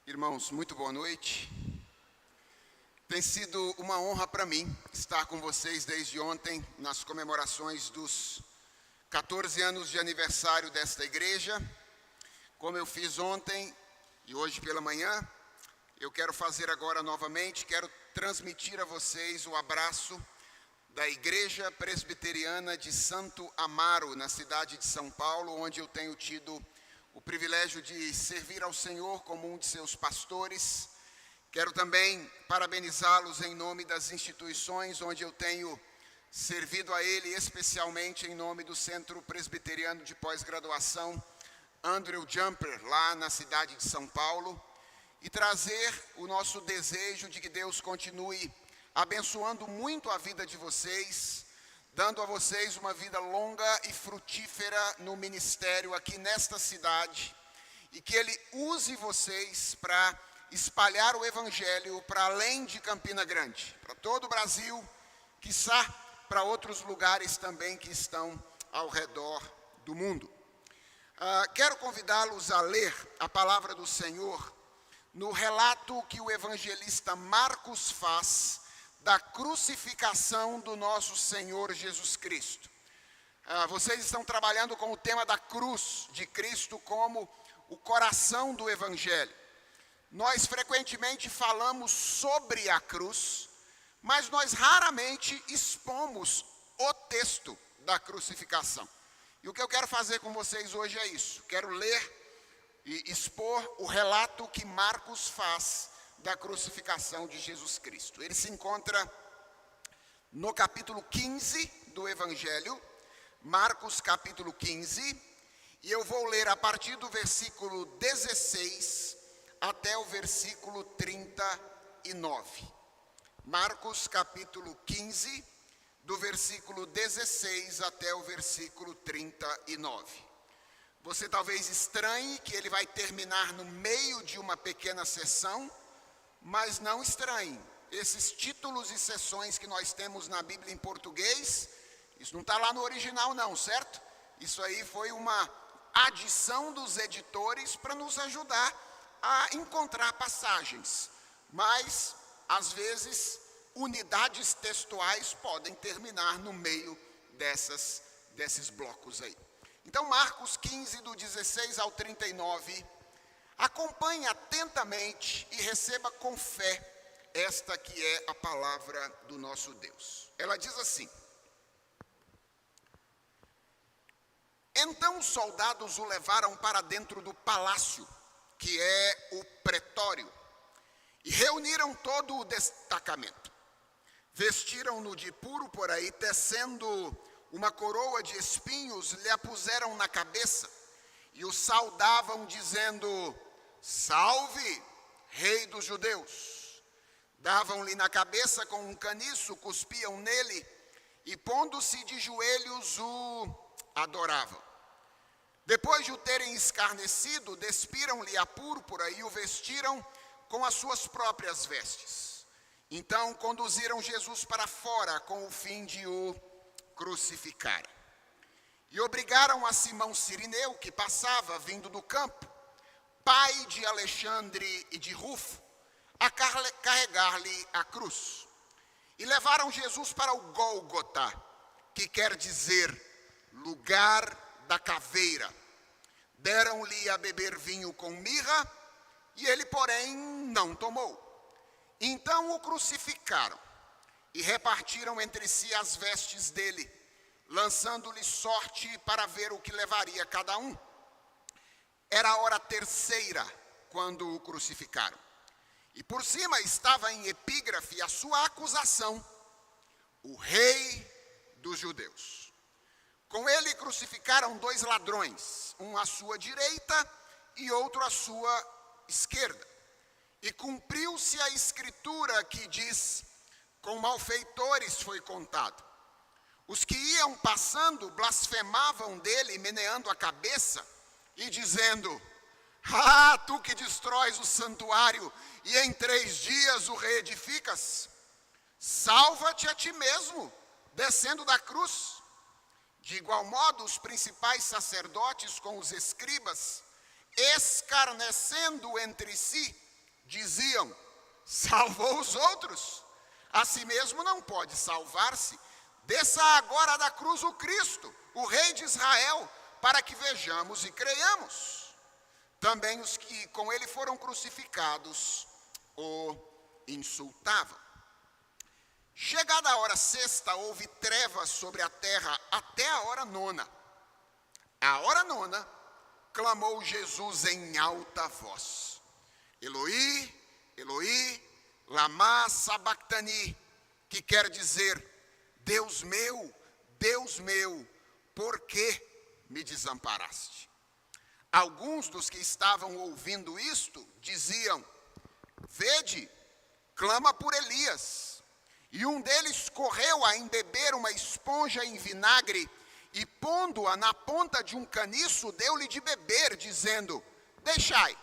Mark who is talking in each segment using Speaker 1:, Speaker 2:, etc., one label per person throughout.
Speaker 1: Irmãos, muito boa noite. Tem sido uma honra para mim estar com vocês desde ontem nas comemorações dos 14 anos de aniversário desta igreja. Como eu fiz ontem e hoje pela manhã, eu quero fazer agora novamente, quero transmitir a vocês o abraço da Igreja Presbiteriana de Santo Amaro, na cidade de São Paulo, onde eu tenho tido o privilégio de servir ao Senhor como um de seus pastores. Quero também parabenizá-los em nome das instituições onde eu tenho servido a Ele, especialmente em nome do Centro Presbiteriano de Pós-Graduação Andrew Jumper, lá na cidade de São Paulo, e trazer o nosso desejo de que Deus continue abençoando muito a vida de vocês, dando a vocês uma vida longa e frutífera no ministério aqui nesta cidade, e que Ele use vocês para espalhar o Evangelho para além de Campina Grande, para todo o Brasil, quiçá para outros lugares também que estão ao redor do mundo. Quero convidá-los a ler a palavra do Senhor no relato que o evangelista Marcos faz da crucificação do nosso Senhor Jesus Cristo. Vocês estão trabalhando com o tema da cruz de Cristo como o coração do Evangelho. Nós frequentemente falamos sobre a cruz, mas nós raramente expomos o texto da crucificação. E o que eu quero fazer com vocês hoje é isso. Quero ler e expor o relato que Marcos faz da crucificação de Jesus Cristo. Ele se encontra no capítulo 15 do Evangelho, Marcos capítulo 15, e eu vou ler a partir do versículo 16 até o versículo 39. Marcos capítulo 15, do versículo 16 até o versículo 39. Você talvez estranhe que ele vai terminar no meio de uma pequena sessão, mas não estranhe. Esses títulos e sessões que nós temos na Bíblia em português, isso não está lá no original não, certo? Isso aí foi uma adição dos editores para nos ajudar a encontrar passagens. Mas, às vezes, unidades textuais podem terminar no meio desses blocos aí. Então, Marcos 15, do 16 ao 39, acompanhe atentamente e receba com fé esta que é a palavra do nosso Deus. Ela diz assim: Então os soldados o levaram para dentro do palácio, que é o pretório, e reuniram todo o destacamento. Vestiram-no de púrpura e, tecendo uma coroa de espinhos, lhe a puseram na cabeça, e o saudavam, dizendo: Salve, Rei dos Judeus! Davam-lhe na cabeça com um caniço, cuspiam nele, e pondo-se de joelhos o adoravam. Depois de o terem escarnecido, despiram-lhe a púrpura e o vestiram com as suas próprias vestes. Então conduziram Jesus para fora com o fim de o crucificar. E obrigaram a Simão Cirineu, que passava vindo do campo, pai de Alexandre e de Rufo, a carregar-lhe a cruz. E levaram Jesus para o Gólgota, que quer dizer lugar da caveira. Deram-lhe a beber vinho com mirra, e ele, porém, não tomou. Então o crucificaram e repartiram entre si as vestes dele, lançando-lhe sorte para ver o que levaria cada um. Era a hora terceira quando o crucificaram. E por cima estava em epígrafe a sua acusação: o Rei dos Judeus. Com ele crucificaram 2 ladrões, um à sua direita e outro à sua esquerda. E cumpriu-se a escritura que diz: com malfeitores foi contado. Os que iam passando blasfemavam dele, meneando a cabeça e dizendo: tu que destróis o santuário e em 3 dias o reedificas, salva-te a ti mesmo, descendo da cruz. De igual modo, os principais sacerdotes com os escribas, escarnecendo entre si, diziam: salvou os outros, a si mesmo não pode salvar-se. Desça agora da cruz o Cristo, o Rei de Israel, para que vejamos e creiamos. Também os que com ele foram crucificados o insultavam. Chegada a hora sexta, houve trevas sobre a terra até a hora nona. À hora nona, clamou Jesus em alta voz: Eloi, Eloi, lama sabactani, que quer dizer: Deus meu, por que me desamparaste? Alguns dos que estavam ouvindo isto diziam: vede, clama por Elias. E um deles correu a embeber uma esponja em vinagre e, pondo-a na ponta de um caniço, deu-lhe de beber, dizendo: deixai,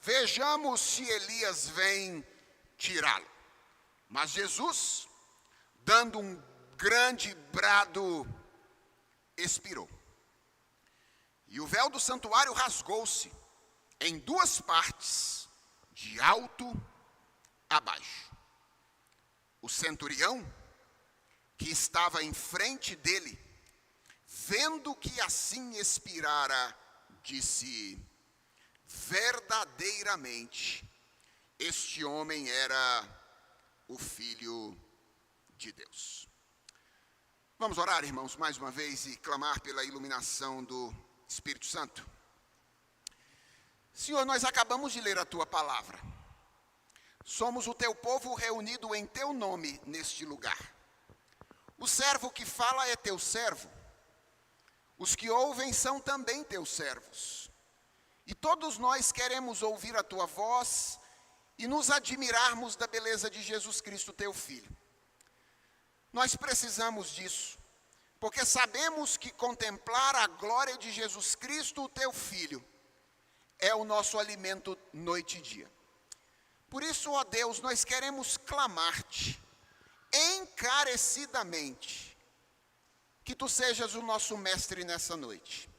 Speaker 1: vejamos se Elias vem tirá-lo. Mas Jesus, dando um grande brado, expirou. E o véu do santuário rasgou-se em duas partes, de alto a baixo. O centurião, que estava em frente dele, vendo que assim expirara, disse: verdadeiramente, este homem era o Filho de Deus. Vamos orar, irmãos, mais uma vez e clamar pela iluminação do Espírito Santo. Senhor, nós acabamos de ler a tua palavra. Somos o teu povo reunido em teu nome neste lugar. O servo que fala é teu servo. Os que ouvem são também teus servos. E todos nós queremos ouvir a tua voz e nos admirarmos da beleza de Jesus Cristo, teu Filho. Nós precisamos disso, porque sabemos que contemplar a glória de Jesus Cristo, o teu Filho, é o nosso alimento noite e dia. Por isso, ó Deus, nós queremos clamar-te encarecidamente que tu sejas o nosso mestre nessa noite.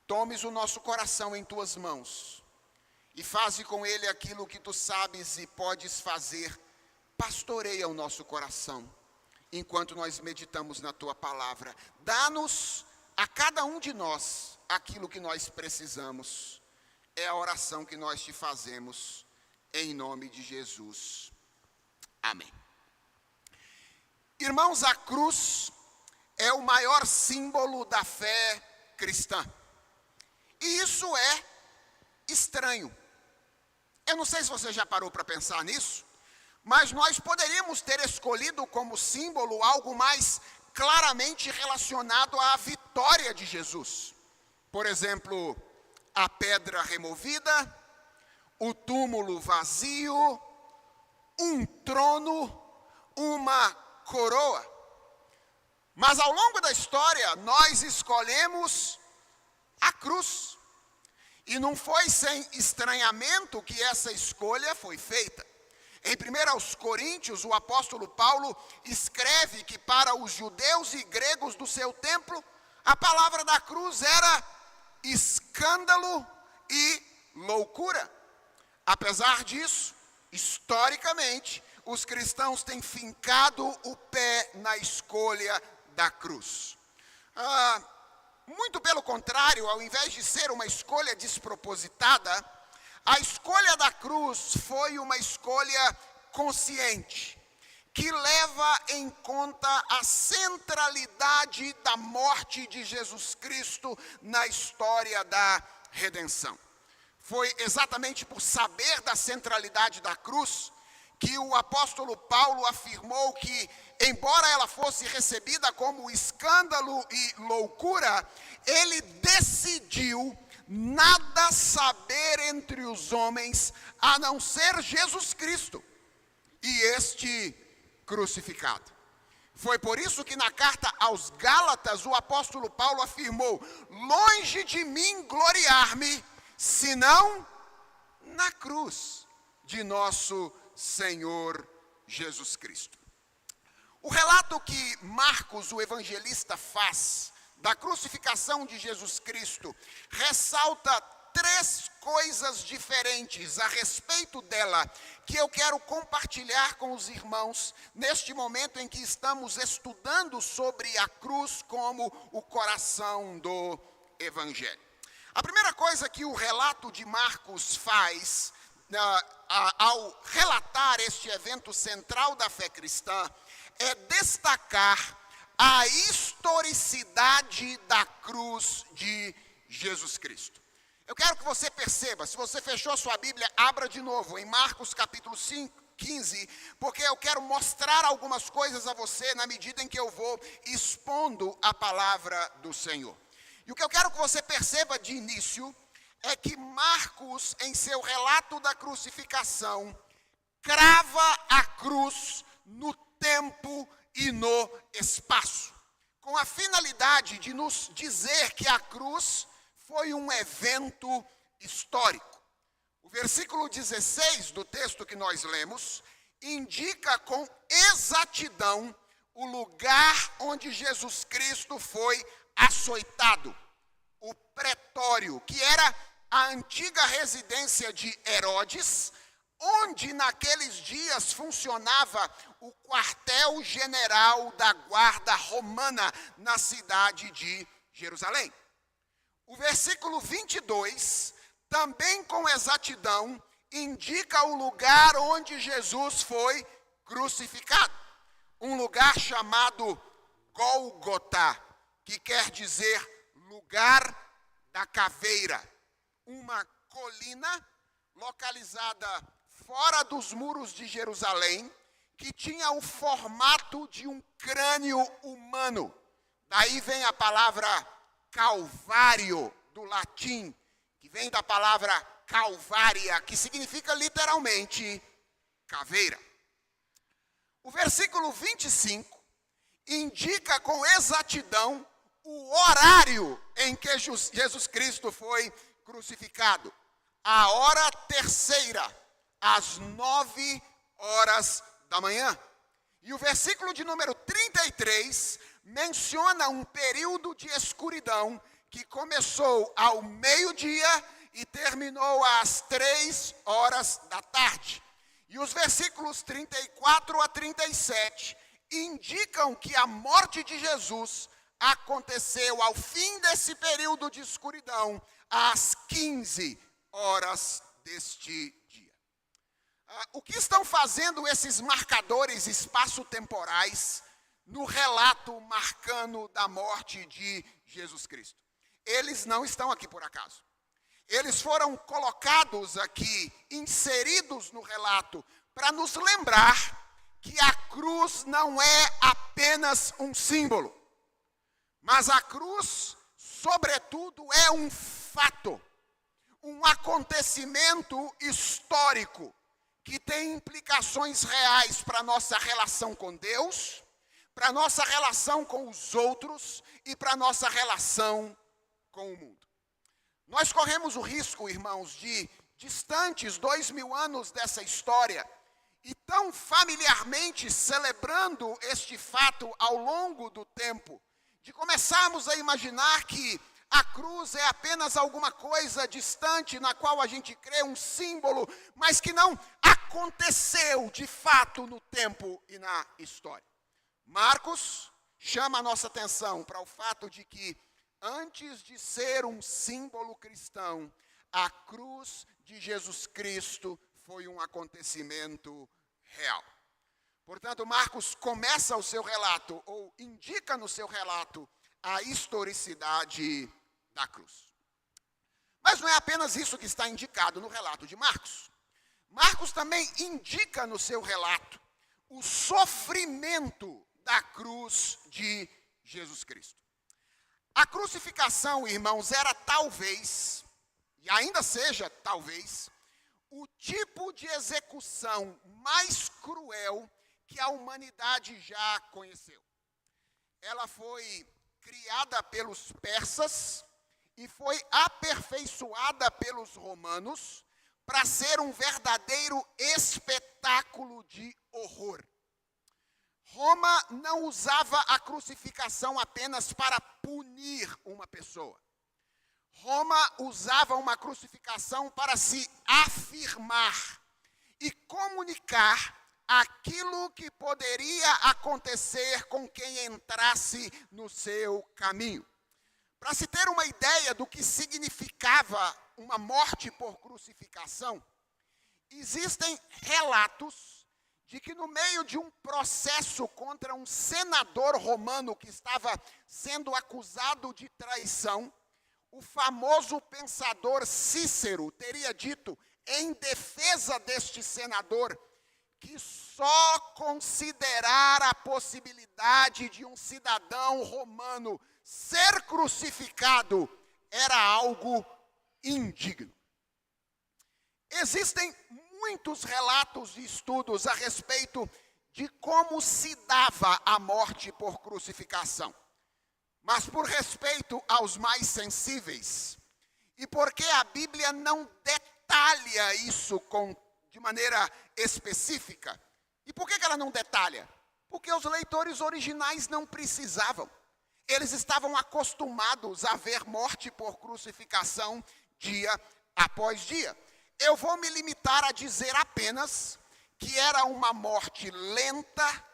Speaker 1: Tomes o nosso coração em tuas mãos e faze com ele aquilo que tu sabes e podes fazer. Pastoreia o nosso coração enquanto nós meditamos na tua palavra. Dá-nos a cada um de nós aquilo que nós precisamos. É a oração que nós te fazemos em nome de Jesus. Amém. Irmãos, a cruz é o maior símbolo da fé cristã. E isso é estranho. Eu não sei se você já parou para pensar nisso, mas nós poderíamos ter escolhido como símbolo algo mais claramente relacionado à vitória de Jesus. Por exemplo, a pedra removida, o túmulo vazio, um trono, uma coroa. Mas ao longo da história, nós escolhemos a cruz. E não foi sem estranhamento que essa escolha foi feita. Em 1 Coríntios, o apóstolo Paulo escreve que para os judeus e gregos do seu tempo, a palavra da cruz era escândalo e loucura. Apesar disso, historicamente, os cristãos têm fincado o pé na escolha da cruz. Muito pelo contrário, ao invés de ser uma escolha despropositada, a escolha da cruz foi uma escolha consciente, que leva em conta a centralidade da morte de Jesus Cristo na história da redenção. Foi exatamente por saber da centralidade da cruz que o apóstolo Paulo afirmou que, embora ela fosse recebida como escândalo e loucura, ele decidiu nada saber entre os homens a não ser Jesus Cristo e este crucificado. Foi por isso que na carta aos Gálatas o apóstolo Paulo afirmou: longe de mim gloriar-me, senão na cruz de nosso Senhor Jesus Cristo. O relato que Marcos, o evangelista, faz da crucificação de Jesus Cristo ressalta 3 coisas diferentes a respeito dela que eu quero compartilhar com os irmãos neste momento em que estamos estudando sobre a cruz como o coração do Evangelho. A primeira coisa que o relato de Marcos faz ao relatar este evento central da fé cristã é destacar a historicidade da cruz de Jesus Cristo. Eu quero que você perceba, se você fechou a sua Bíblia, abra de novo em Marcos capítulo 15, porque eu quero mostrar algumas coisas a você na medida em que eu vou expondo a palavra do Senhor. E o que eu quero que você perceba de início é que Marcos, em seu relato da crucificação, crava a cruz no tempo e no espaço, com a finalidade de nos dizer que a cruz foi um evento histórico. O versículo 16 do texto que nós lemos indica com exatidão o lugar onde Jesus Cristo foi açoitado, o pretório, que era a antiga residência de Herodes, onde naqueles dias funcionava o quartel-general da guarda romana na cidade de Jerusalém. O versículo 22, também com exatidão, indica o lugar onde Jesus foi crucificado. Um lugar chamado Gólgota, que quer dizer lugar da caveira. Uma colina localizada fora dos muros de Jerusalém, que tinha o formato de um crânio humano. Daí vem a palavra Calvário, do latim, que vem da palavra calvária, que significa literalmente caveira. O versículo 25 indica com exatidão o horário em que Jesus Cristo foi crucificado. A hora terceira, às 9 horas da manhã. E o versículo de número 33 menciona um período de escuridão que começou ao meio-dia e terminou às 3 horas da tarde. E os versículos 34 a 37 indicam que a morte de Jesus aconteceu ao fim desse período de escuridão, às 15 horas deste dia. O que estão fazendo esses marcadores espaço-temporais no relato marcando da morte de Jesus Cristo? Eles não estão aqui por acaso. Eles foram colocados aqui, inseridos no relato, para nos lembrar que a cruz não é apenas um símbolo, mas a cruz, sobretudo, é um fato, um acontecimento histórico que tem implicações reais para a nossa relação com Deus, para a nossa relação com os outros e para a nossa relação com o mundo. Nós corremos o risco, irmãos, de distantes 2000 anos dessa história e tão familiarmente celebrando este fato ao longo do tempo, de começarmos a imaginar que a cruz é apenas alguma coisa distante na qual a gente crê, um símbolo, mas que não aconteceu de fato no tempo e na história. Marcos chama a nossa atenção para o fato de que, antes de ser um símbolo cristão, a cruz de Jesus Cristo foi um acontecimento real. Portanto, Marcos começa o seu relato, ou indica no seu relato, a historicidade da cruz. Mas não é apenas isso que está indicado no relato de Marcos. Marcos também indica no seu relato o sofrimento da cruz de Jesus Cristo. A crucificação, irmãos, era talvez, e ainda seja talvez, o tipo de execução mais cruel que a humanidade já conheceu. Ela foi criada pelos persas e foi aperfeiçoada pelos romanos para ser um verdadeiro espetáculo de horror. Roma não usava a crucificação apenas para punir uma pessoa. Roma usava uma crucificação para se afirmar e comunicar aquilo que poderia acontecer com quem entrasse no seu caminho. Para se ter uma ideia do que significava uma morte por crucificação, existem relatos de que no meio de um processo contra um senador romano que estava sendo acusado de traição, o famoso pensador Cícero teria dito, em defesa deste senador, que só considerar a possibilidade de um cidadão romano ser crucificado era algo indigno. Existem muitos relatos e estudos a respeito de como se dava a morte por crucificação. Mas por respeito aos mais sensíveis, e porque a Bíblia não detalha isso de maneira específica. E por que ela não detalha? Porque os leitores originais não precisavam. Eles estavam acostumados a ver morte por crucificação dia após dia. Eu vou me limitar a dizer apenas que era uma morte lenta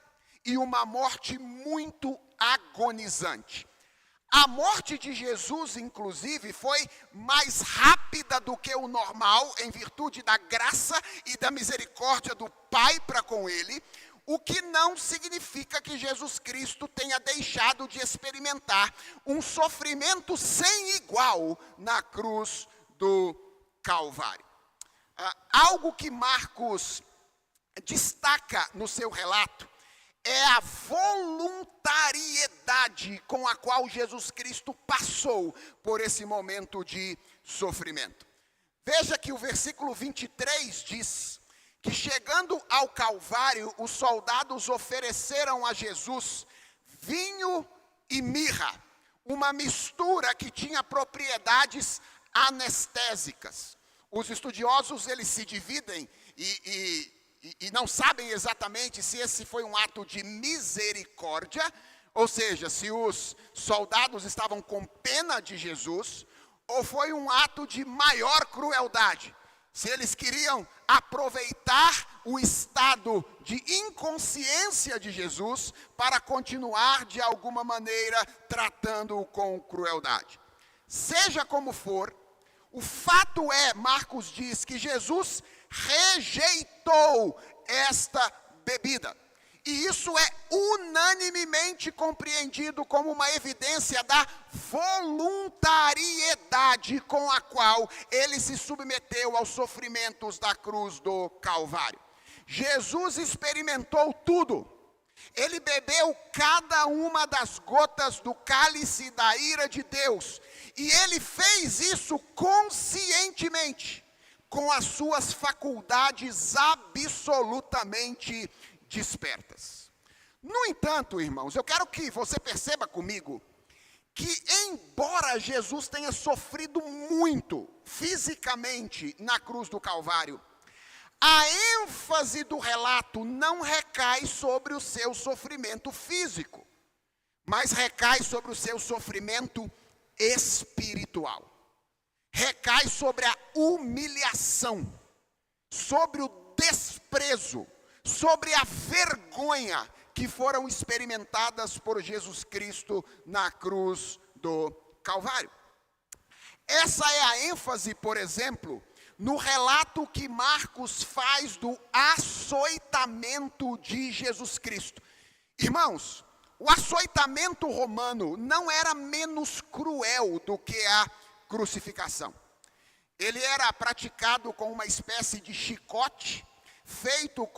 Speaker 1: e uma morte muito agonizante. A morte de Jesus, inclusive, foi mais rápida do que o normal, em virtude da graça e da misericórdia do Pai para com ele, o que não significa que Jesus Cristo tenha deixado de experimentar um sofrimento sem igual na cruz do Calvário. Algo que Marcos destaca no seu relato é a voluntariedade com a qual Jesus Cristo passou por esse momento de sofrimento. Veja que o versículo 23 diz que chegando ao Calvário, os soldados ofereceram a Jesus vinho e mirra, uma mistura que tinha propriedades anestésicas. Os estudiosos, eles se dividem e não sabem exatamente se esse foi um ato de misericórdia, ou seja, se os soldados estavam com pena de Jesus, ou foi um ato de maior crueldade, se eles queriam aproveitar o estado de inconsciência de Jesus para continuar de alguma maneira tratando-o com crueldade. Seja como for, o fato é, Marcos diz, que Jesus rejeitou esta bebida. E isso é unanimemente compreendido como uma evidência da voluntariedade com a qual ele se submeteu aos sofrimentos da cruz do Calvário. Jesus experimentou tudo. Ele bebeu cada uma das gotas do cálice da ira de Deus. E ele fez isso conscientemente, com as suas faculdades absolutamente despertas. No entanto, irmãos, eu quero que você perceba comigo que, embora Jesus tenha sofrido muito fisicamente na cruz do Calvário, a ênfase do relato não recai sobre o seu sofrimento físico, mas recai sobre o seu sofrimento espiritual. Recai sobre a humilhação, sobre o desprezo, sobre a vergonha que foram experimentadas por Jesus Cristo na cruz do Calvário. Essa é a ênfase, por exemplo, no relato que Marcos faz do açoitamento de Jesus Cristo. Irmãos, o açoitamento romano não era menos cruel do que a crucificação. Ele era praticado com uma espécie de chicote, feito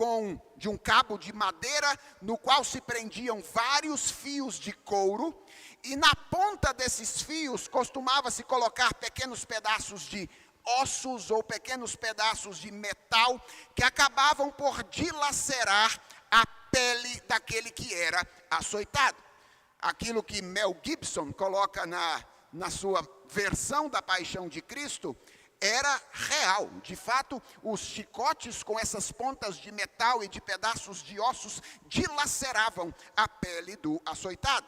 Speaker 1: de um cabo de madeira, no qual se prendiam vários fios de couro, e na ponta desses fios costumava-se colocar pequenos pedaços de ossos ou pequenos pedaços de metal que acabavam por dilacerar a pele daquele que era açoitado. Aquilo que Mel Gibson coloca na sua versão da Paixão de Cristo era real. De fato, os chicotes com essas pontas de metal e de pedaços de ossos dilaceravam a pele do açoitado.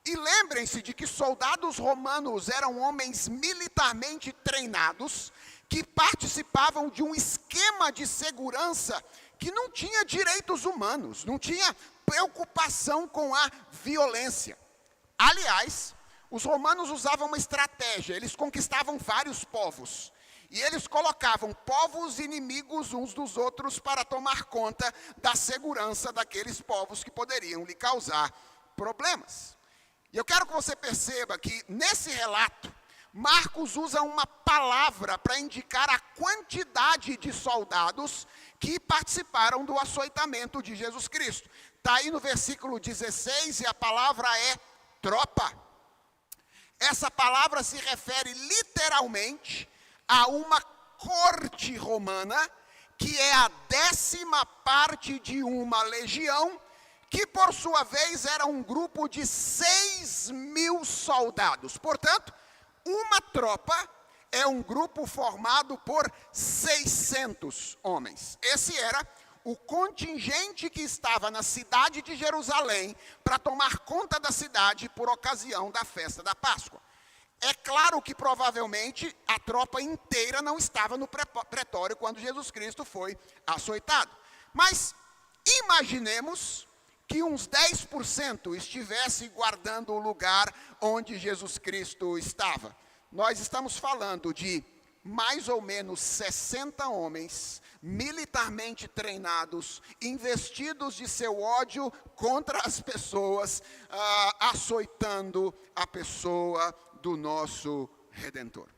Speaker 1: E lembrem-se de que soldados romanos eram homens militarmente treinados, que participavam de um esquema de segurança que não tinha direitos humanos, não tinha preocupação com a violência. Aliás, os romanos usavam uma estratégia, eles conquistavam vários povos. E eles colocavam povos inimigos uns dos outros para tomar conta da segurança daqueles povos que poderiam lhe causar problemas. E eu quero que você perceba que nesse relato, Marcos usa uma palavra para indicar a quantidade de soldados que participaram do açoitamento de Jesus Cristo. Está aí no versículo 16 e a palavra é tropa. Essa palavra se refere literalmente a uma corte romana, que é a 10ª parte de uma legião, que por sua vez era um grupo de 6.000 soldados. Portanto, uma tropa é um grupo formado por 600 homens. Esse era o contingente que estava na cidade de Jerusalém para tomar conta da cidade por ocasião da festa da Páscoa. É claro que provavelmente a tropa inteira não estava no pretório quando Jesus Cristo foi açoitado. Mas imaginemos que uns 10% estivesse guardando o lugar onde Jesus Cristo estava. Nós estamos falando de mais ou menos 60 homens militarmente treinados, investidos de seu ódio contra as pessoas, açoitando a pessoa do nosso Redentor.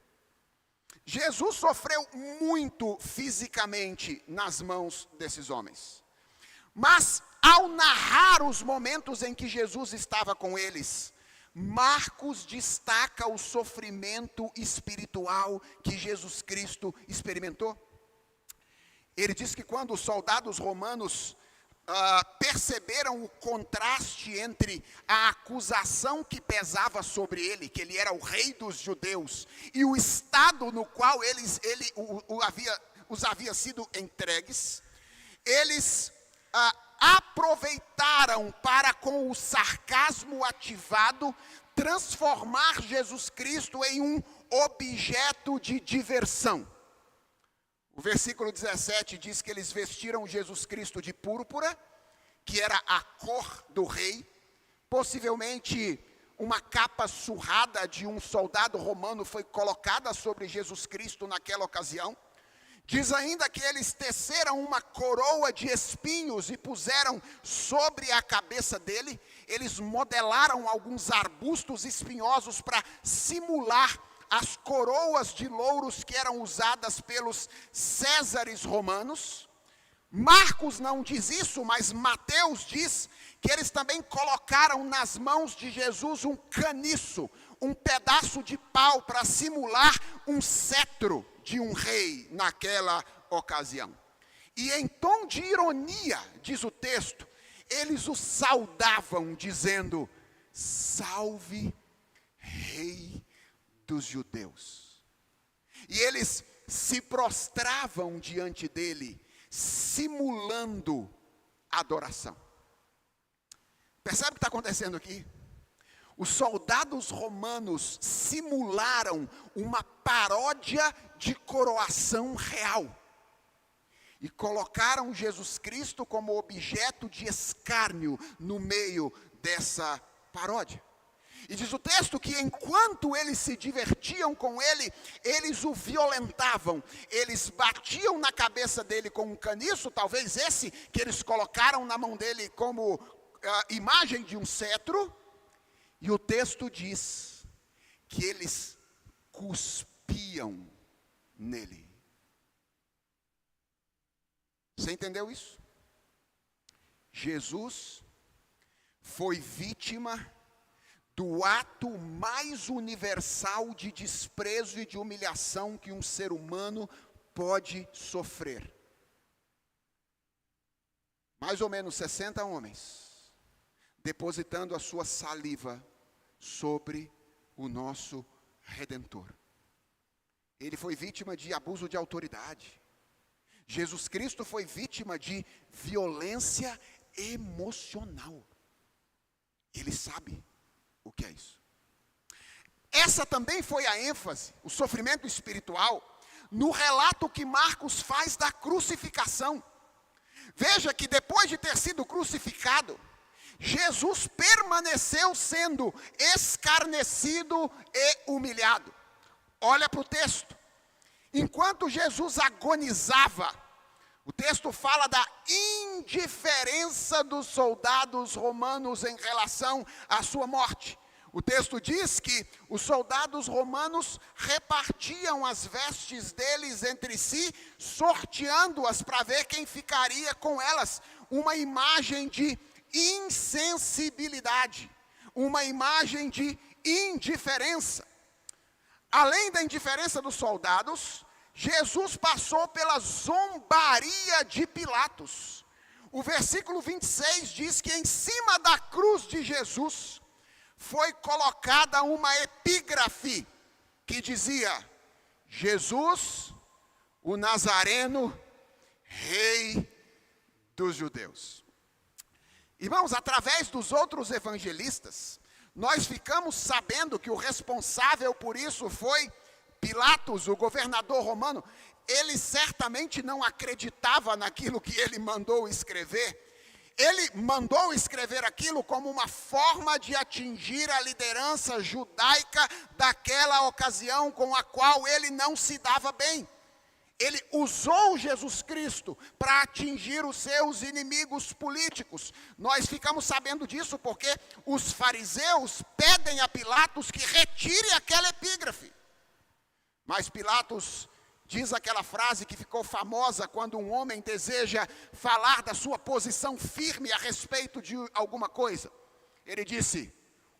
Speaker 1: Jesus sofreu muito fisicamente nas mãos desses homens. Mas, ao narrar os momentos em que Jesus estava com eles, Marcos destaca o sofrimento espiritual que Jesus Cristo experimentou. Ele diz que quando os soldados romanos perceberam o contraste entre a acusação que pesava sobre ele, que ele era o rei dos judeus, e o estado no qual os havia sido entregues, eles aproveitaram para, com o sarcasmo ativado, transformar Jesus Cristo em um objeto de diversão. O versículo 17 diz que eles vestiram Jesus Cristo de púrpura, que era a cor do rei. Possivelmente uma capa surrada de um soldado romano foi colocada sobre Jesus Cristo naquela ocasião. Diz ainda que eles teceram uma coroa de espinhos e puseram sobre a cabeça dele. Eles modelaram alguns arbustos espinhosos para simular as coroas de louros que eram usadas pelos césares romanos. Marcos não diz isso, mas Mateus diz que eles também colocaram nas mãos de Jesus um caniço, um pedaço de pau para simular um cetro de um rei naquela ocasião. E em tom de ironia, diz o texto, eles o saudavam dizendo: salve, rei dos judeus. E eles se prostravam diante dele, simulando adoração. Percebe o que está acontecendo aqui? Os soldados romanos simularam uma paródia de coroação real e colocaram Jesus Cristo como objeto de escárnio no meio dessa paródia. E diz o texto que enquanto eles se divertiam com ele, eles o violentavam, eles batiam na cabeça dele com um caniço, talvez esse que eles colocaram na mão dele como imagem de um cetro. E o texto diz que eles cuspiam nele. Você entendeu isso? Jesus foi vítima do ato mais universal de desprezo e de humilhação que um ser humano pode sofrer. Mais ou menos 60 homens depositando a sua saliva sobre o nosso Redentor. Ele foi vítima de abuso de autoridade. Jesus Cristo foi vítima de violência emocional. Ele sabe. O que é isso? Essa também foi a ênfase, o sofrimento espiritual, no relato que Marcos faz da crucificação. Veja que depois de ter sido crucificado, Jesus permaneceu sendo escarnecido e humilhado. Olha para o texto. Enquanto Jesus agonizava, o texto fala da indiferença dos soldados romanos em relação à sua morte. O texto diz que os soldados romanos repartiam as vestes deles entre si, sorteando-as para ver quem ficaria com elas. Uma imagem de insensibilidade, uma imagem de indiferença. Além da indiferença dos soldados, Jesus passou pela zombaria de Pilatos. O versículo 26 diz que em cima da cruz de Jesus foi colocada uma epígrafe que dizia: Jesus, o Nazareno, Rei dos Judeus. Irmãos, através dos outros evangelistas, nós ficamos sabendo que o responsável por isso foi Pilatos, o governador romano. Ele certamente não acreditava naquilo que ele mandou escrever. Ele mandou escrever aquilo como uma forma de atingir a liderança judaica daquela ocasião com a qual ele não se dava bem. Ele usou Jesus Cristo para atingir os seus inimigos políticos. Nós ficamos sabendo disso porque os fariseus pedem a Pilatos que retire aquela epígrafe. Mas Pilatos diz aquela frase que ficou famosa quando um homem deseja falar da sua posição firme a respeito de alguma coisa. Ele disse: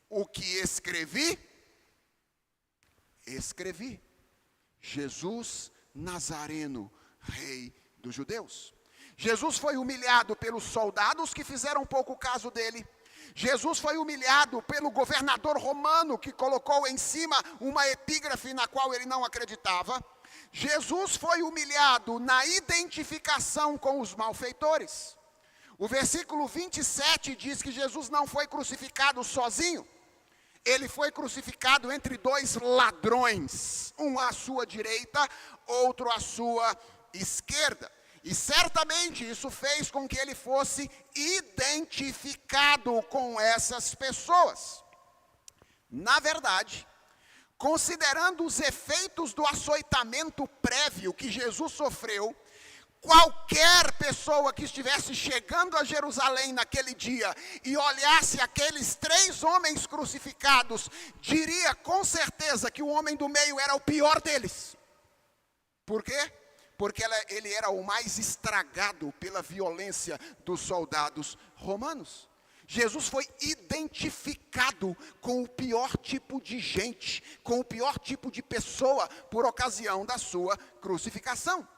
Speaker 1: o que escrevi, escrevi. Jesus Nazareno, Rei dos Judeus. Jesus foi humilhado pelos soldados que fizeram pouco caso dele. Jesus foi humilhado pelo governador romano que colocou em cima uma epígrafe na qual ele não acreditava. Jesus foi humilhado na identificação com os malfeitores. O versículo 27 diz que Jesus não foi crucificado sozinho. Ele foi crucificado entre dois ladrões, um à sua direita, outro à sua esquerda. E certamente isso fez com que ele fosse identificado com essas pessoas. Na verdade, considerando os efeitos do açoitamento prévio que Jesus sofreu, qualquer pessoa que estivesse chegando a Jerusalém naquele dia e olhasse aqueles 3 homens crucificados, diria com certeza que o homem do meio era o pior deles. Por quê? Porque ele era o mais estragado pela violência dos soldados romanos. Jesus foi identificado com o pior tipo de gente, com o pior tipo de pessoa, por ocasião da sua crucificação.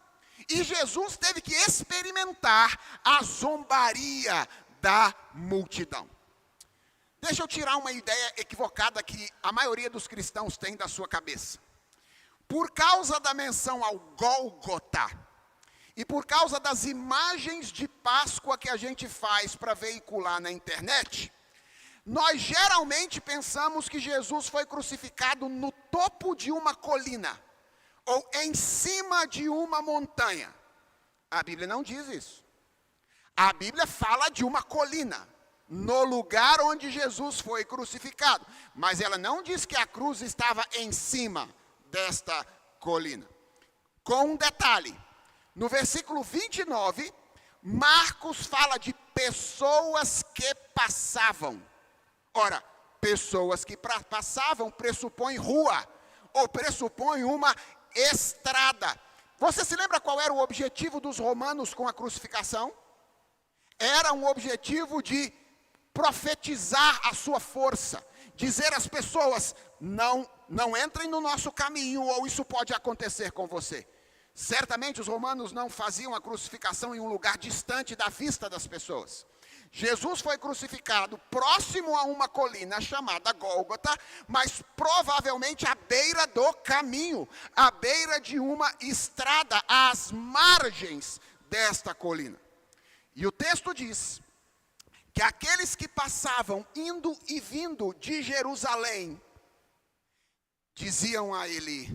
Speaker 1: E Jesus teve que experimentar a zombaria da multidão. Deixa eu tirar uma ideia equivocada que a maioria dos cristãos tem da sua cabeça. Por causa da menção ao Gólgota, e por causa das imagens de Páscoa que a gente faz para veicular na internet, nós geralmente pensamos que Jesus foi crucificado no topo de uma colina, ou em cima de uma montanha. A Bíblia não diz isso. A Bíblia fala de uma colina, no lugar onde Jesus foi crucificado. Mas ela não diz que a cruz estava em cima desta colina. Com um detalhe, no versículo 29, Marcos fala de pessoas que passavam. Ora, pessoas que passavam pressupõe rua, ou pressupõe uma estrada. Você se lembra qual era o objetivo dos romanos com a crucificação? Era um objetivo de profetizar a sua força, dizer às pessoas: não entrem no nosso caminho, ou isso pode acontecer com você. Certamente os romanos não faziam a crucificação em um lugar distante da vista das pessoas. Jesus foi crucificado próximo a uma colina chamada Gólgota, mas provavelmente à beira do caminho, à beira de uma estrada, às margens desta colina. E o texto diz que aqueles que passavam indo e vindo de Jerusalém diziam a ele: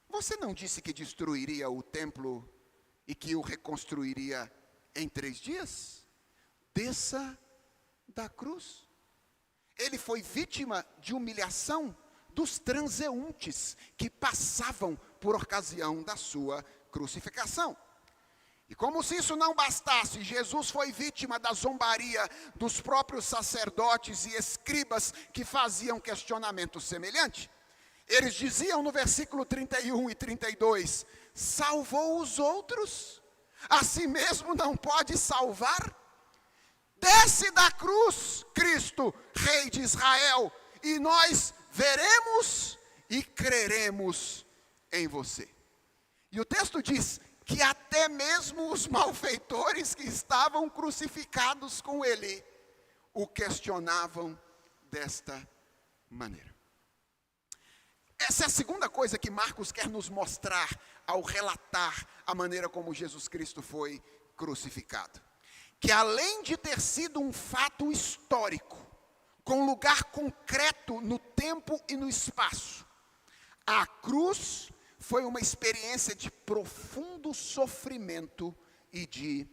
Speaker 1: você não disse que destruiria o templo e que o reconstruiria em 3 dias? Desça da cruz. Ele foi vítima de humilhação dos transeuntes que passavam por ocasião da sua crucificação. E como se isso não bastasse, Jesus foi vítima da zombaria dos próprios sacerdotes e escribas que faziam questionamento semelhante. Eles diziam no versículo 31 e 32, salvou os outros, a si mesmo não pode salvar? Desce da cruz, Cristo, Rei de Israel, e nós veremos e creremos em você. E o texto diz que até mesmo os malfeitores que estavam crucificados com ele o questionavam desta maneira. Essa é a segunda coisa que Marcos quer nos mostrar ao relatar a maneira como Jesus Cristo foi crucificado. Que além de ter sido um fato histórico, com lugar concreto no tempo e no espaço, a cruz foi uma experiência de profundo sofrimento e de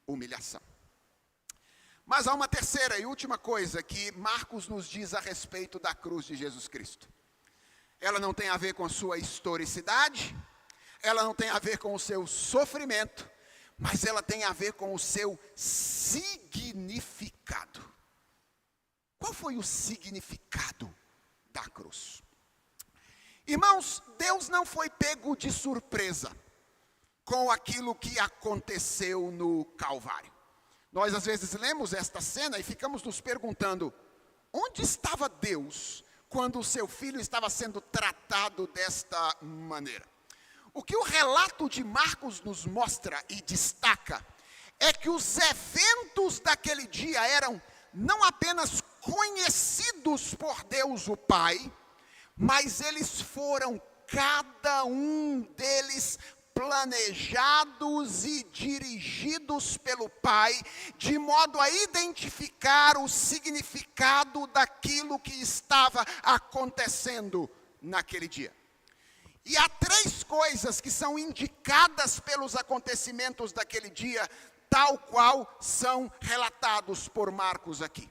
Speaker 1: humilhação. Mas há uma terceira e última coisa que Marcos nos diz a respeito da cruz de Jesus Cristo. Ela não tem a ver com a sua historicidade, ela não tem a ver com o seu sofrimento, mas ela tem a ver com o seu significado. Qual foi o significado da cruz? Irmãos, Deus não foi pego de surpresa com aquilo que aconteceu no Calvário. Nós às vezes lemos esta cena e ficamos nos perguntando, onde estava Deus quando o seu filho estava sendo tratado desta maneira? O que o relato de Marcos nos mostra e destaca é que os eventos daquele dia eram não apenas conhecidos por Deus o Pai, mas eles foram, cada um deles, planejados e dirigidos pelo Pai, de modo a identificar o significado daquilo que estava acontecendo naquele dia. E há 3 coisas que são indicadas pelos acontecimentos daquele dia, tal qual são relatados por Marcos aqui.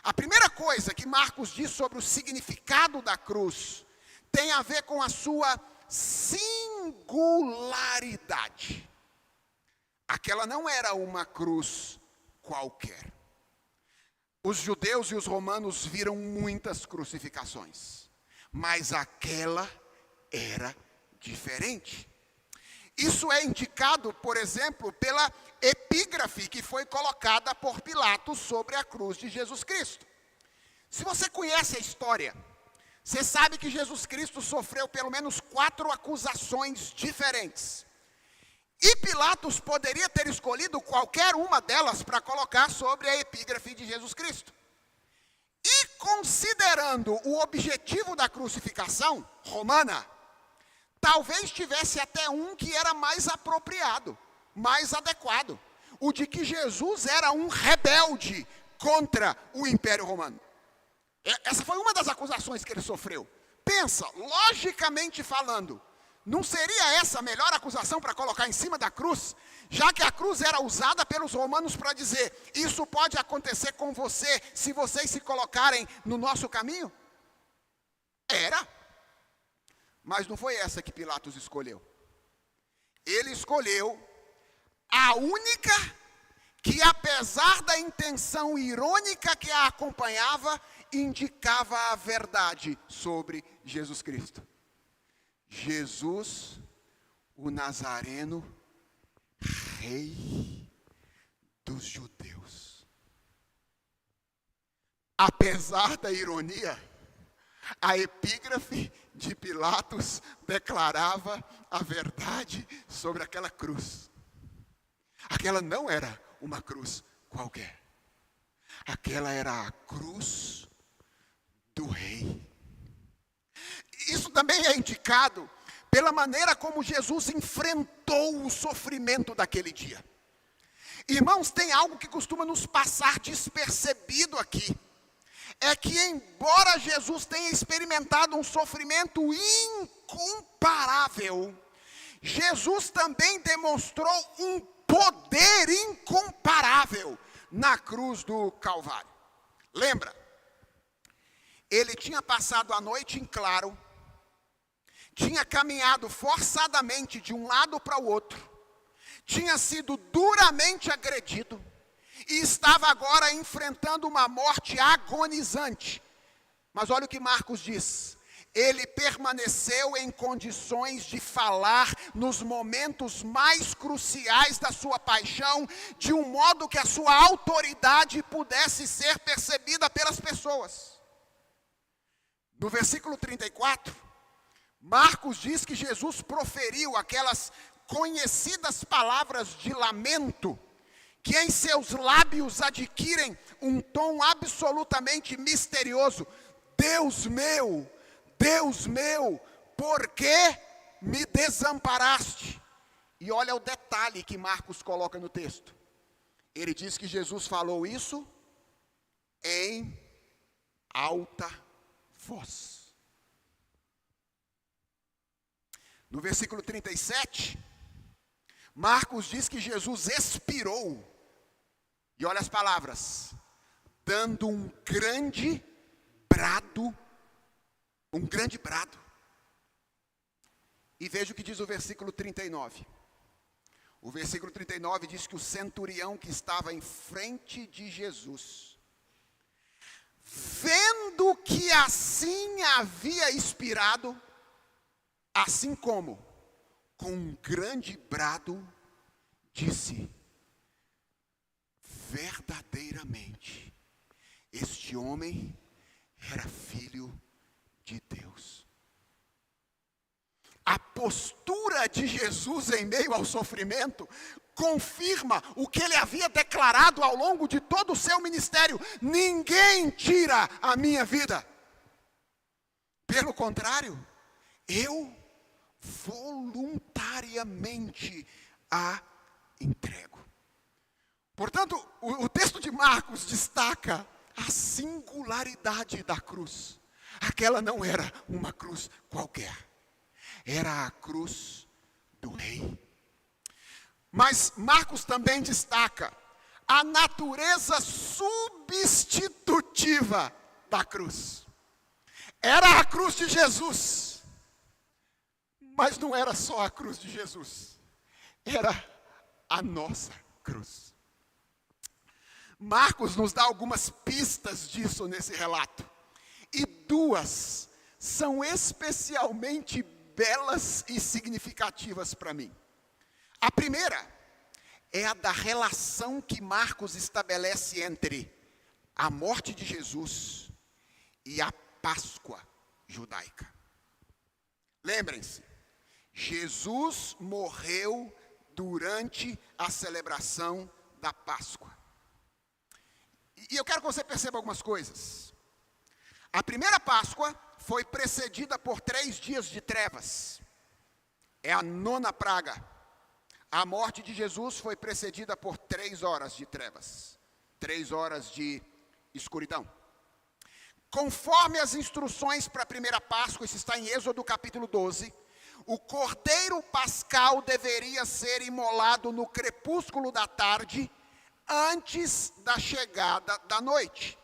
Speaker 1: A primeira coisa que Marcos diz sobre o significado da cruz tem a ver com a sua singularidade. Aquela não era uma cruz qualquer. Os judeus e os romanos viram muitas crucificações, mas aquela era diferente. Isso é indicado, por exemplo, pela epígrafe que foi colocada por Pilatos sobre a cruz de Jesus Cristo. Se você conhece a história, você sabe que Jesus Cristo sofreu pelo menos 4 acusações diferentes. E Pilatos poderia ter escolhido qualquer uma delas para colocar sobre a epígrafe de Jesus Cristo. E considerando o objetivo da crucificação romana, talvez tivesse até um que era mais apropriado, mais adequado. O de que Jesus era um rebelde contra o Império Romano. Essa foi uma das acusações que ele sofreu. Pensa, logicamente falando, não seria essa a melhor acusação para colocar em cima da cruz? Já que a cruz era usada pelos romanos para dizer, isso pode acontecer com você se vocês se colocarem no nosso caminho? Era. Mas não foi essa que Pilatos escolheu. Ele escolheu a única que, apesar da intenção irônica que a acompanhava, indicava a verdade sobre Jesus Cristo. Jesus, o Nazareno, Rei dos judeus. Apesar da ironia, a epígrafe de Pilatos declarava a verdade sobre aquela cruz. Aquela não era uma cruz qualquer. Aquela era a cruz do rei. Isso também é indicado pela maneira como Jesus enfrentou o sofrimento daquele dia. Irmãos, tem algo que costuma nos passar despercebido aqui. É que embora Jesus tenha experimentado um sofrimento incomparável, Jesus também demonstrou um poder incomparável na cruz do Calvário. Lembra? Ele tinha passado a noite em claro, tinha caminhado forçadamente de um lado para o outro, tinha sido duramente agredido e estava agora enfrentando uma morte agonizante. Mas olha o que Marcos diz: ele permaneceu em condições de falar nos momentos mais cruciais da sua paixão, de um modo que a sua autoridade pudesse ser percebida pelas pessoas. No versículo 34, Marcos diz que Jesus proferiu aquelas conhecidas palavras de lamento, que em seus lábios adquirem um tom absolutamente misterioso: Deus meu, por que me desamparaste? E olha o detalhe que Marcos coloca no texto. Ele diz que Jesus falou isso em alta voz. No versículo 37, Marcos diz que Jesus expirou. E olha as palavras: dando um grande brado. E veja o que diz o versículo 39. O versículo 39 diz que o centurião que estava em frente de Jesus, vendo que assim havia expirado, assim como com um grande brado, disse: verdadeiramente, este homem era filho de Deus. A postura de Jesus em meio ao sofrimento confirma o que ele havia declarado ao longo de todo o seu ministério: ninguém tira a minha vida. Pelo contrário, eu voluntariamente a entrego. Portanto, o texto de Marcos destaca a singularidade da cruz. Aquela não era uma cruz qualquer, era a cruz do rei. Mas Marcos também destaca a natureza substitutiva da cruz. Era a cruz de Jesus, mas não era só a cruz de Jesus, era a nossa cruz. Marcos nos dá algumas pistas disso nesse relato. E duas são especialmente belas e significativas para mim. A primeira é a da relação que Marcos estabelece entre a morte de Jesus e a Páscoa judaica. Lembrem-se, Jesus morreu durante a celebração da Páscoa. E eu quero que você perceba algumas coisas. A primeira Páscoa foi precedida por 3 dias de trevas. É a 9ª praga. A morte de Jesus foi precedida por 3 horas de trevas. 3 horas de escuridão. Conforme as instruções para a primeira Páscoa, isso está em Êxodo capítulo 12, o cordeiro pascal deveria ser imolado no crepúsculo da tarde, antes da chegada da noite.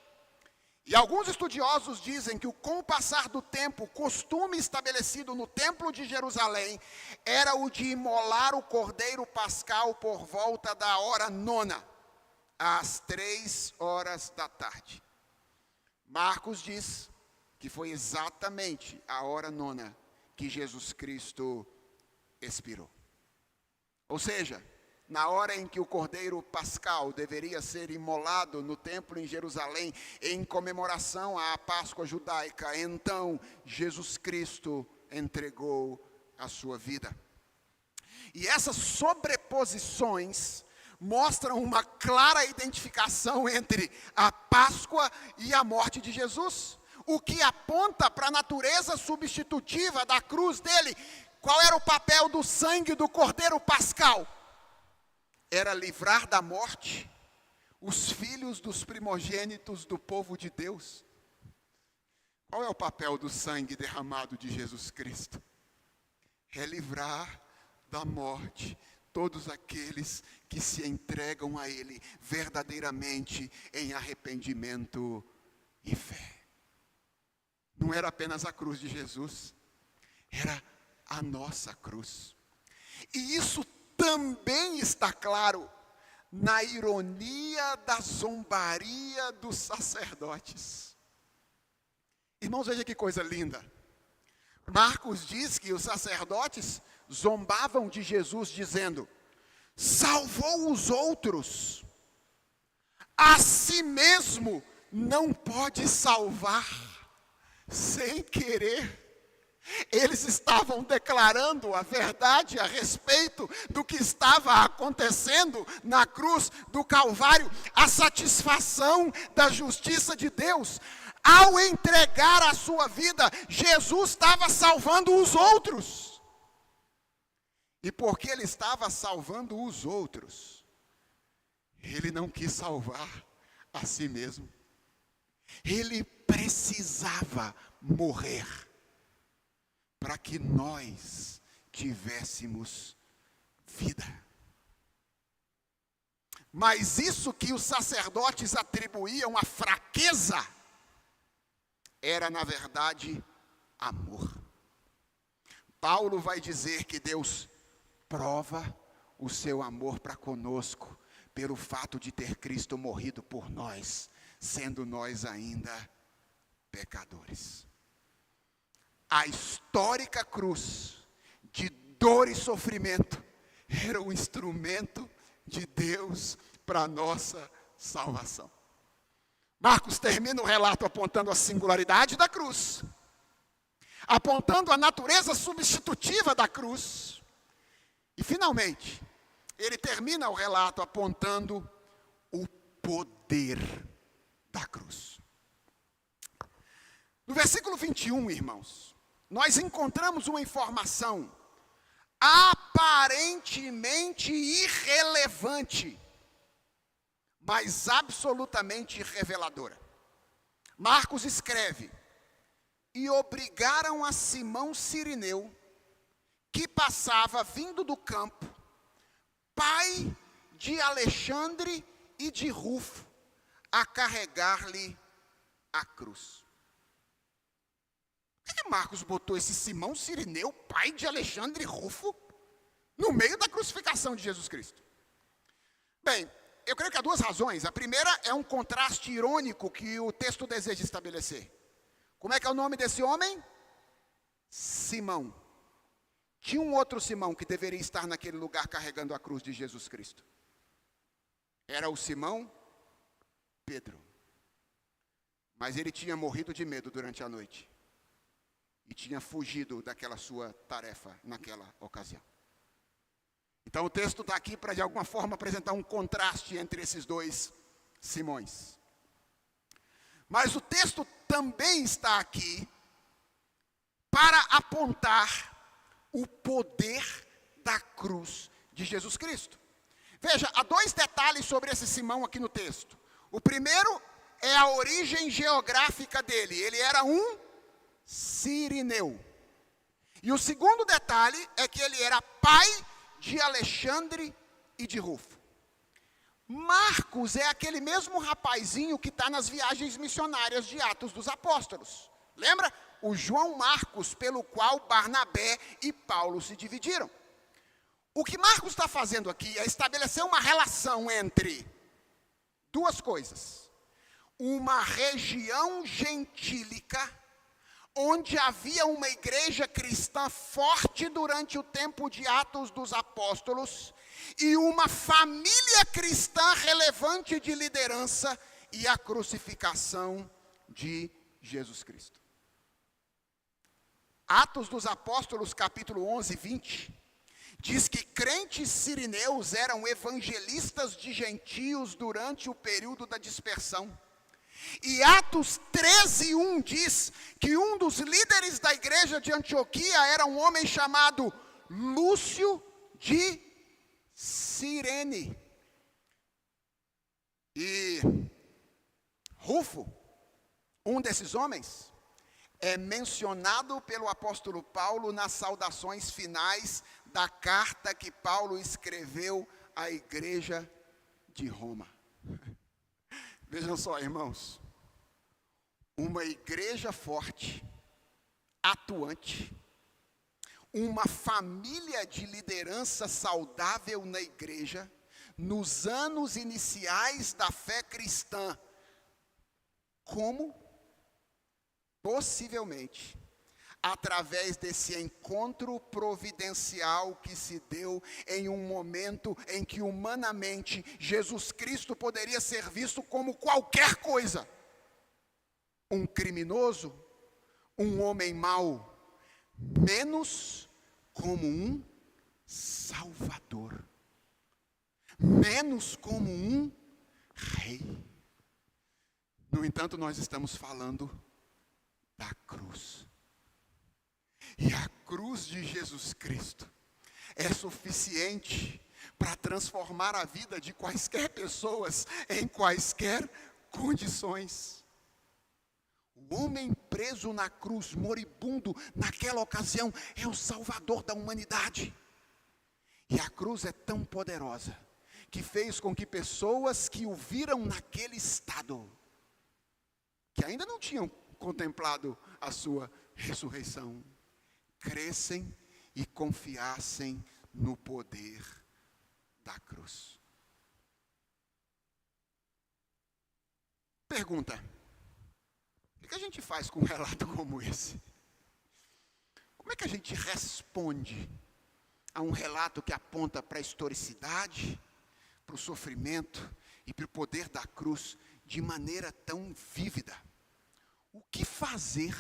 Speaker 1: E alguns estudiosos dizem que com o passar do tempo, o costume estabelecido no templo de Jerusalém era o de imolar o cordeiro pascal por volta da hora 9ª, às 3 horas da tarde. Marcos diz que foi exatamente a hora 9ª que Jesus Cristo expirou. Ou seja, na hora em que o cordeiro pascal deveria ser imolado no templo em Jerusalém, em comemoração à Páscoa judaica, então Jesus Cristo entregou a sua vida. E essas sobreposições mostram uma clara identificação entre a Páscoa e a morte de Jesus, o que aponta para a natureza substitutiva da cruz dele. Qual era o papel do sangue do cordeiro pascal? era livrar da morte os filhos dos primogênitos do povo de Deus. Qual é o papel do sangue derramado de Jesus Cristo? É livrar da morte todos aqueles que se entregam a Ele verdadeiramente em arrependimento e fé. Não era apenas a cruz de Jesus, era a nossa cruz. E isso também está claro na ironia da zombaria dos sacerdotes. Irmãos, veja que coisa linda. Marcos diz que os sacerdotes zombavam de Jesus dizendo: salvou os outros, a si mesmo não pode salvar. Sem querer, eles estavam declarando a verdade a respeito do que estava acontecendo na cruz do Calvário, a satisfação da justiça de Deus. Ao entregar a sua vida, Jesus estava salvando os outros. E porque ele estava salvando os outros, ele não quis salvar a si mesmo. Ele precisava morrer para que nós tivéssemos vida. Mas isso que os sacerdotes atribuíam à fraqueza era, na verdade, amor. Paulo vai dizer que Deus prova o seu amor para conosco pelo fato de ter Cristo morrido por nós, sendo nós ainda pecadores. A histórica cruz de dor e sofrimento era o instrumento de Deus para a nossa salvação. Marcos termina o relato apontando a singularidade da cruz, apontando a natureza substitutiva da cruz, e finalmente, ele termina o relato apontando o poder da cruz. No versículo 21, irmãos, nós encontramos uma informação aparentemente irrelevante, mas absolutamente reveladora. Marcos escreve: e obrigaram a Simão Cirineu, que passava vindo do campo, pai de Alexandre e de Rufo, a carregar-lhe a cruz. Por que Marcos botou esse Simão Cirineu, pai de Alexandre e Rufo, no meio da crucificação de Jesus Cristo? Bem, eu creio que há duas razões. A primeira é um contraste irônico que o texto deseja estabelecer. Como é que é o nome desse homem? Simão. Tinha um outro Simão que deveria estar naquele lugar carregando a cruz de Jesus Cristo. Era o Simão Pedro. Mas ele tinha morrido de medo durante a noite. E tinha fugido daquela sua tarefa naquela ocasião. Então o texto está aqui para de alguma forma apresentar um contraste entre esses dois Simões. Mas o texto também está aqui para apontar o poder da cruz de Jesus Cristo. Veja, há dois detalhes sobre esse Simão aqui no texto. O primeiro é a origem geográfica dele. Ele era um cirineu. E o segundo detalhe é que ele era pai de Alexandre e de Rufo. Marcos é aquele mesmo rapazinho que está nas viagens missionárias de Atos dos Apóstolos. Lembra? O João Marcos, pelo qual Barnabé e Paulo se dividiram. O que Marcos está fazendo aqui é estabelecer uma relação entre duas coisas. Uma região gentílica, onde havia uma igreja cristã forte durante o tempo de Atos dos Apóstolos, e uma família cristã relevante de liderança, e a crucificação de Jesus Cristo. Atos dos Apóstolos, capítulo 11, 20, diz que crentes sirineus eram evangelistas de gentios durante o período da dispersão. E Atos 13, 1 diz que um dos líderes da igreja de Antioquia era um homem chamado Lúcio de Cirene. E Rufo, um desses homens, é mencionado pelo apóstolo Paulo nas saudações finais da carta que Paulo escreveu à igreja de Roma. Vejam só, irmãos, uma igreja forte, atuante, uma família de liderança saudável na igreja, nos anos iniciais da fé cristã, como possivelmente através desse encontro providencial que se deu em um momento em que humanamente Jesus Cristo poderia ser visto como qualquer coisa, um criminoso, um homem mau, menos como um Salvador, menos como um Rei. No entanto, nós estamos falando da cruz. E a cruz de Jesus Cristo é suficiente para transformar a vida de quaisquer pessoas em quaisquer condições. O homem preso na cruz, moribundo naquela ocasião, é o Salvador da humanidade. E a cruz é tão poderosa que fez com que pessoas que o viram naquele estado, que ainda não tinham contemplado a sua ressurreição, crescem e confiassem no poder da cruz. Pergunta: o que a gente faz com um relato como esse? Como é que a gente responde a um relato que aponta para a historicidade, para o sofrimento e para o poder da cruz de maneira tão vívida? O que fazer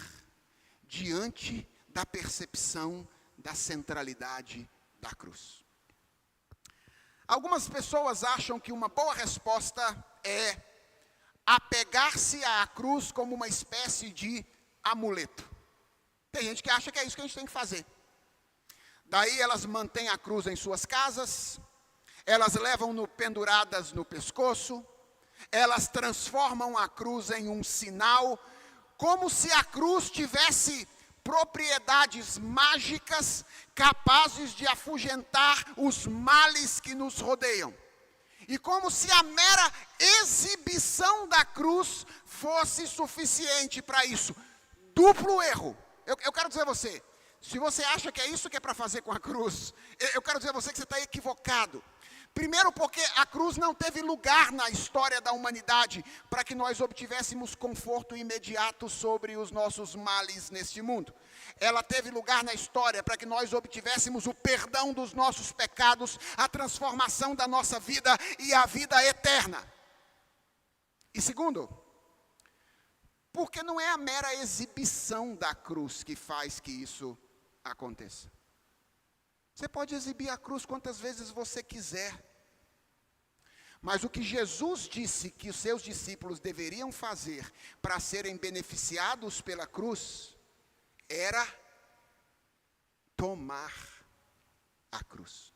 Speaker 1: diante da percepção da centralidade da cruz? Algumas pessoas acham que uma boa resposta é apegar-se à cruz como uma espécie de amuleto. Tem gente que acha que é isso que a gente tem que fazer. Daí elas mantêm a cruz em suas casas, elas levam-no penduradas no pescoço, elas transformam a cruz em um sinal, como se a cruz tivesse propriedades mágicas capazes de afugentar os males que nos rodeiam. E como se a mera exibição da cruz fosse suficiente para isso. Duplo erro. Eu quero dizer a você, se você acha que é isso que é para fazer com a cruz, eu quero dizer a você que você está equivocado. Primeiro porque a cruz não teve lugar na história da humanidade para que nós obtivéssemos conforto imediato sobre os nossos males neste mundo. Ela teve lugar na história para que nós obtivéssemos o perdão dos nossos pecados, a transformação da nossa vida e a vida eterna. E segundo, porque não é a mera exibição da cruz que faz que isso aconteça. Você pode exibir a cruz quantas vezes você quiser. Mas o que Jesus disse que os seus discípulos deveriam fazer para serem beneficiados pela cruz, era tomar a cruz.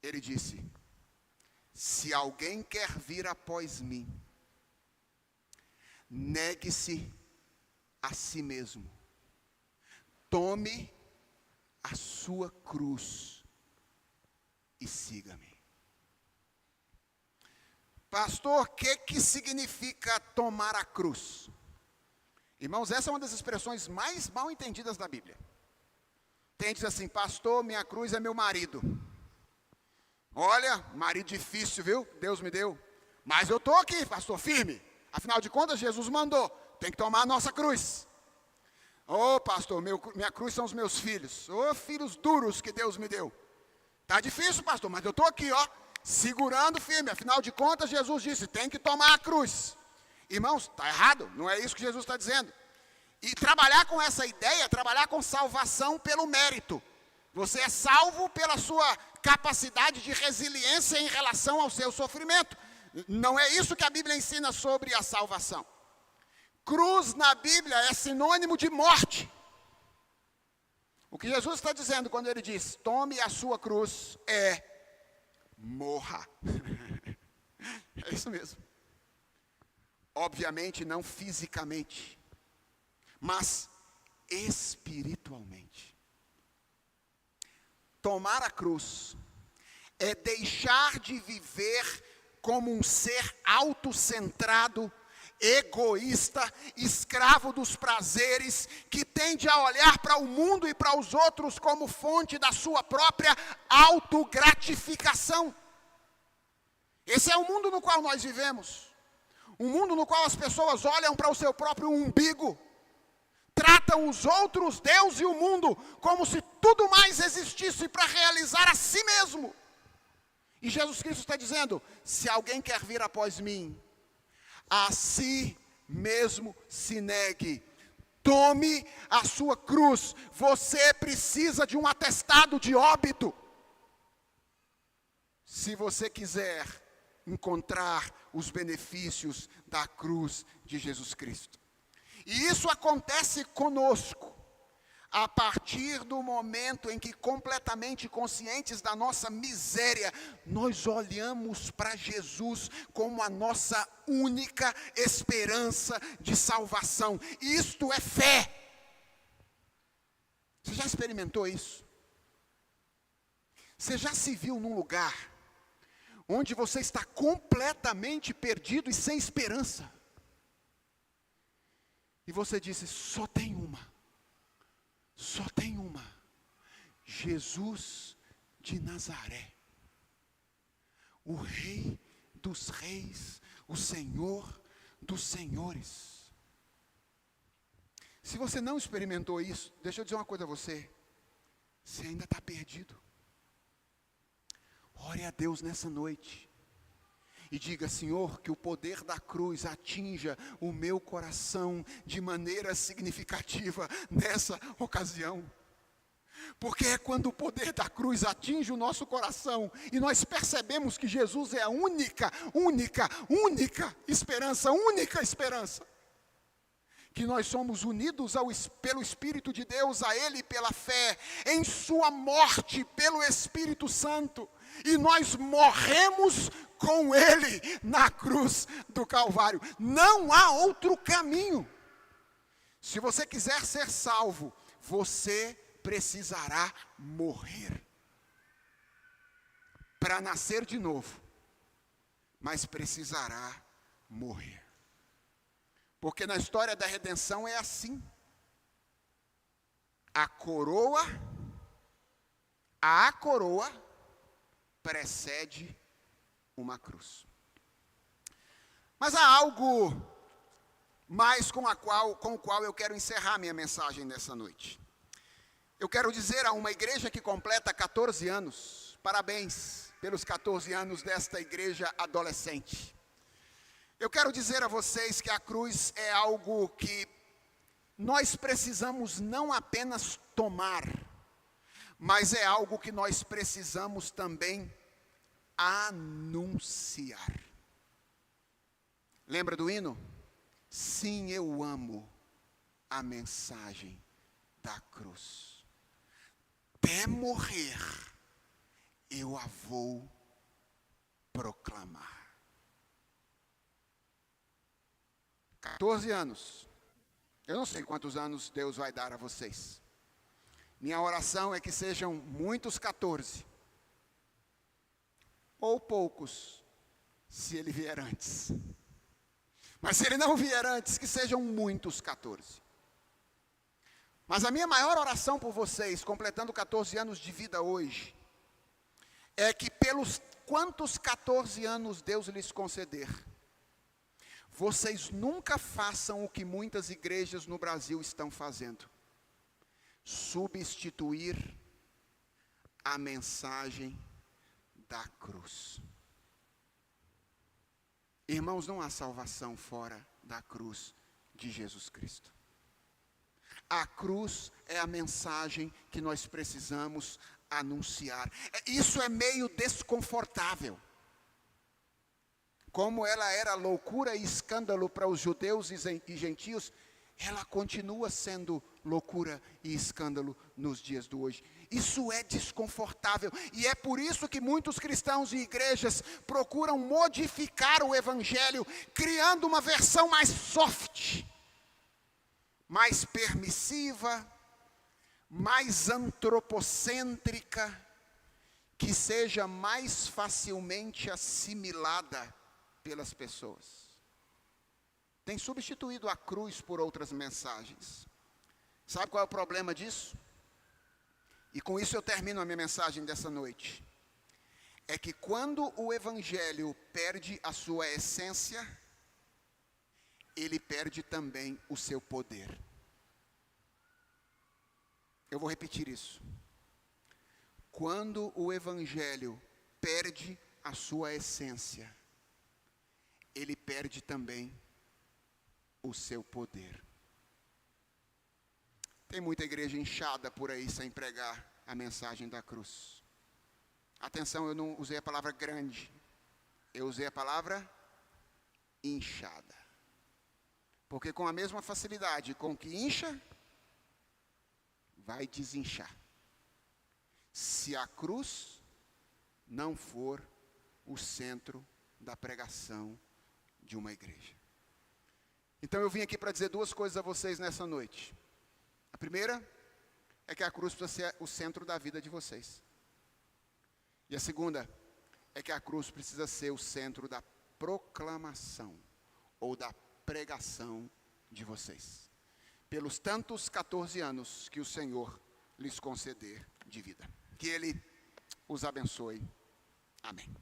Speaker 1: Ele disse: se alguém quer vir após mim, negue-se a si mesmo. Tome a sua cruz e siga-me. Pastor, o que significa tomar a cruz? Irmãos, essa é uma das expressões mais mal entendidas da Bíblia. Tem gente que diz assim: pastor, minha cruz é meu marido. Olha, marido difícil, viu? Deus me deu. Mas eu estou aqui, pastor, firme. Afinal de contas, Jesus mandou. Tem que tomar a nossa cruz. Ô, pastor, minha cruz são os meus filhos. Ô, filhos duros que Deus me deu. Tá difícil, pastor, mas eu estou aqui, ó, segurando firme. Afinal de contas, Jesus disse: tem que tomar a cruz. Irmãos, está errado, não é isso que Jesus está dizendo. E trabalhar com essa ideia, trabalhar com salvação pelo mérito. Você é salvo pela sua capacidade de resiliência em relação ao seu sofrimento. Não é isso que a Bíblia ensina sobre a salvação. Cruz na Bíblia é sinônimo de morte. O que Jesus está dizendo quando ele diz: tome a sua cruz, é morra. É isso mesmo. Obviamente não fisicamente, mas espiritualmente. Tomar a cruz é deixar de viver como um ser autocentrado, egoísta, escravo dos prazeres, que tende a olhar para o mundo e para os outros como fonte da sua própria autogratificação. Esse é o mundo no qual nós vivemos. Um mundo no qual as pessoas olham para o seu próprio umbigo, tratam os outros, Deus e o mundo, como se tudo mais existisse para realizar a si mesmo. E Jesus Cristo está dizendo: se alguém quer vir após mim, a si mesmo se negue, tome a sua cruz. Você precisa de um atestado de óbito, se você quiser encontrar os benefícios da cruz de Jesus Cristo. E isso acontece conosco a partir do momento em que, completamente conscientes da nossa miséria, nós olhamos para Jesus como a nossa única esperança de salvação. Isto é fé. Você já experimentou isso? Você já se viu num lugar onde você está completamente perdido e sem esperança? E você disse: só tem uma. Só tem uma. Jesus de Nazaré. O Rei dos Reis, o Senhor dos Senhores. Se você não experimentou isso, deixa eu dizer uma coisa a você. Você ainda está perdido. Ore a Deus nessa noite e diga: Senhor, que o poder da cruz atinja o meu coração de maneira significativa nessa ocasião. Porque é quando o poder da cruz atinge o nosso coração e nós percebemos que Jesus é a única esperança, que nós somos unidos pelo Espírito de Deus a Ele pela fé, em sua morte pelo Espírito Santo, e nós morremos com Ele na cruz do Calvário. Não há outro caminho. Se você quiser ser salvo, você precisará morrer para nascer de novo, mas precisará morrer. Porque na história da redenção é assim. A coroa precede uma cruz. Mas há algo mais com o qual eu quero encerrar minha mensagem nessa noite. Eu quero dizer a uma igreja que completa 14 anos, parabéns pelos 14 anos desta igreja adolescente. Eu quero dizer a vocês que a cruz é algo que nós precisamos não apenas tomar, mas é algo que nós precisamos também anunciar. Lembra do hino? Sim, eu amo a mensagem da cruz. Até morrer, eu a vou proclamar. 14 anos. Eu não sei quantos anos Deus vai dar a vocês. Minha oração é que sejam muitos 14. Ou poucos, se Ele vier antes. Mas se Ele não vier antes, que sejam muitos 14. Mas a minha maior oração por vocês, completando 14 anos de vida hoje, é que pelos quantos 14 anos Deus lhes conceder, vocês nunca façam o que muitas igrejas no Brasil estão fazendo: substituir a mensagem da cruz. Irmãos, não há salvação fora da cruz de Jesus Cristo. A cruz é a mensagem que nós precisamos anunciar. Isso é meio desconfortável. Como ela era loucura e escândalo para os judeus e gentios, ela continua sendo loucura e escândalo nos dias de hoje. Isso é desconfortável. E é por isso que muitos cristãos e igrejas procuram modificar o evangelho, criando uma versão mais soft, mais permissiva, mais antropocêntrica, que seja mais facilmente assimilada pelas pessoas. Tem substituído a cruz por outras mensagens. Sabe qual é o problema disso? E com isso eu termino a minha mensagem dessa noite. É que quando o evangelho perde a sua essência, ele perde também o seu poder. Eu vou repetir isso. Quando o evangelho perde a sua essência, ele perde também o seu poder. Tem muita igreja inchada por aí sem pregar a mensagem da cruz. Atenção, eu não usei a palavra grande, eu usei a palavra inchada. Porque com a mesma facilidade com que incha, vai desinchar. Se a cruz não for o centro da pregação de uma igreja. Então eu vim aqui para dizer duas coisas a vocês nessa noite. A primeira é que a cruz precisa ser o centro da vida de vocês. E a segunda é que a cruz precisa ser o centro da proclamação ou da pregação de vocês. Pelos tantos 14 anos que o Senhor lhes conceder de vida. Que Ele os abençoe. Amém.